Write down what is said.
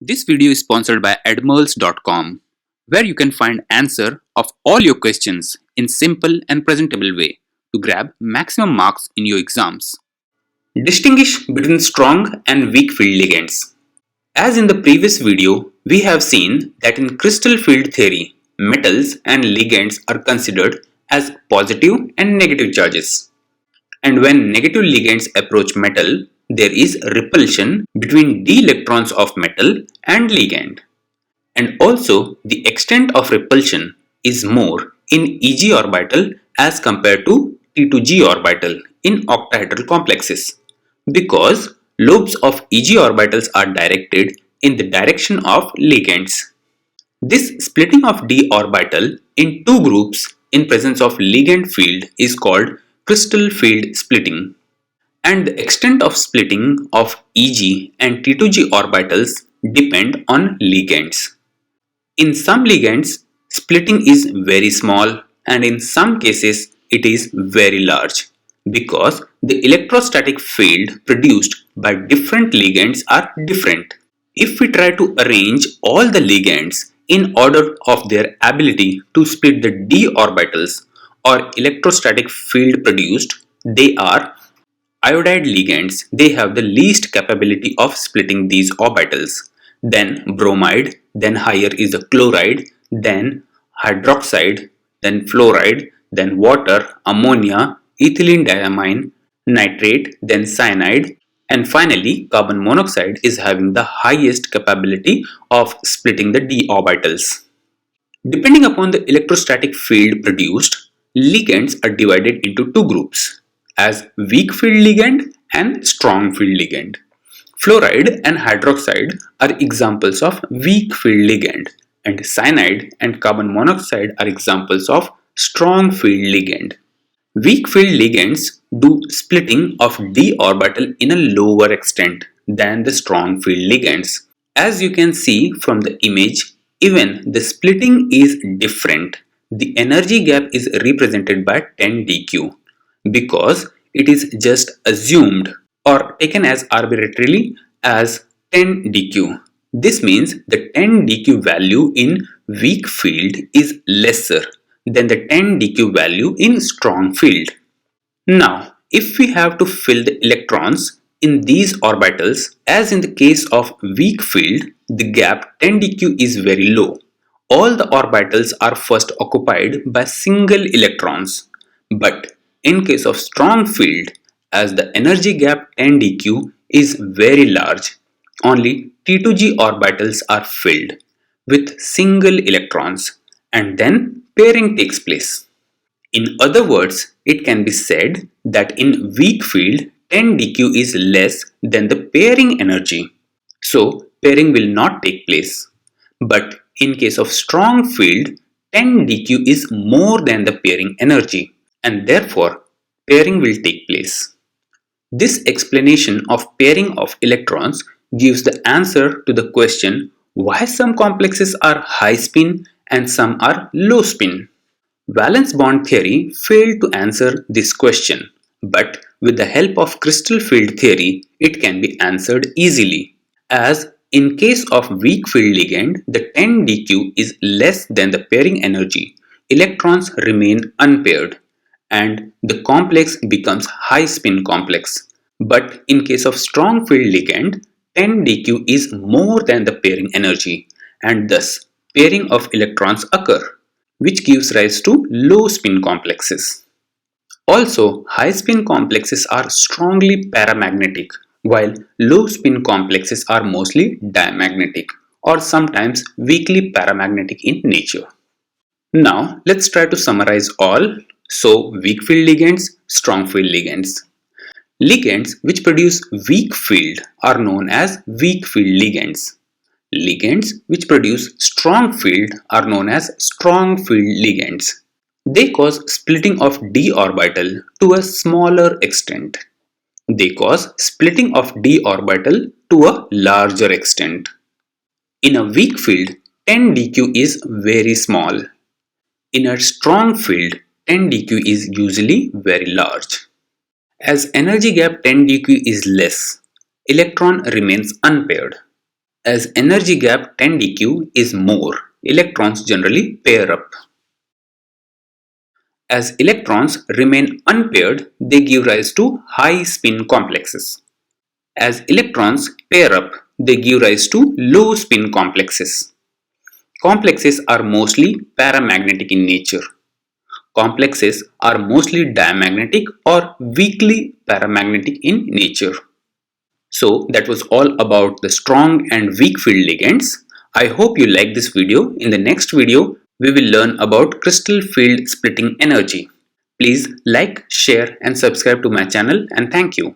This video is sponsored by Edmurls.com, where you can find answer of all your questions in simple and presentable way to grab maximum marks in your exams. Distinguish between strong and weak field ligands. As in the previous video, we have seen that in crystal field theory, metals and ligands are considered as positive and negative charges. And when negative ligands approach metal, there is repulsion between d electrons of metal and ligand. And also, the extent of repulsion is more in Eg orbital as compared to T2G orbital in octahedral complexes, because lobes of Eg orbitals are directed in the direction of ligands. This splitting of d orbital in two groups in presence of ligand field is called crystal field splitting. And the extent of splitting of Eg and T2G orbitals depend on ligands. In some ligands, splitting is very small, and in some cases it is very large, because the electrostatic field produced by different ligands are different. If we try to arrange all the ligands in order of their ability to split the d orbitals or electrostatic field produced, they are iodide ligands. They have the least capability of splitting these orbitals. Then bromide, then higher is the chloride, then hydroxide, then fluoride, then water, ammonia, ethylene diamine, nitrate, then cyanide, and finally carbon monoxide is having the highest capability of splitting the d orbitals. Depending upon the electrostatic field produced, ligands are divided into two groups as weak field ligand and strong field ligand. Fluoride and hydroxide are examples of weak field ligand, and cyanide and carbon monoxide are examples of strong field ligand. Weak field ligands do splitting of d orbital in a lower extent than the strong field ligands. As you can see from the image, even the splitting is different. The energy gap is represented by 10 dq because it is just assumed or taken as arbitrarily as 10 dq. This means the 10 dq value in weak field is lesser than the 10 dq value in strong field. Now, if we have to fill the electrons in these orbitals, as in the case of weak field, the gap 10 dq is very low. All the orbitals are first occupied by single electrons. But in case of strong field, as the energy gap 10 dq is very large, only T2G orbitals are filled with single electrons, and then pairing takes place. In other words, it can be said that in weak field 10 dq is less than the pairing energy, so pairing will not take place. But in case of strong field, 10 dq is more than the pairing energy, and therefore pairing will take place. This explanation of pairing of electrons gives the answer to the question why some complexes are high spin and some are low spin. Valence bond theory failed to answer this question, but with the help of crystal field theory, it can be answered easily. As in case of weak field ligand, the 10 dq is less than the pairing energy. Electrons remain unpaired and the complex becomes high spin complex. But in case of strong field ligand, 10 dq is more than the pairing energy, and thus pairing of electrons occur, which gives rise to low spin complexes. Also, high spin complexes are strongly paramagnetic, while low spin complexes are mostly diamagnetic or sometimes weakly paramagnetic in nature. Now, let's try to summarize all. So, weak field ligands, strong field ligands. Ligands which produce weak field are known as weak field ligands. Ligands which produce strong field are known as strong field ligands. They cause splitting of d orbital to a smaller extent. They cause splitting of d orbital to a larger extent. In a weak field, 10 dq is very small. In a strong field, 10 dq is usually very large. As energy gap 10 dq is less, electron remains unpaired. As energy gap 10 dq is more, electrons generally pair up. As electrons remain unpaired, they give rise to high spin complexes. As electrons pair up, they give rise to low spin complexes. Complexes are mostly paramagnetic in nature. Complexes are mostly diamagnetic or weakly paramagnetic in nature. So that was all about the strong and weak field ligands. I hope you like this video. In the next video, we will learn about crystal field splitting energy. Please like, share and subscribe to my channel, and thank you.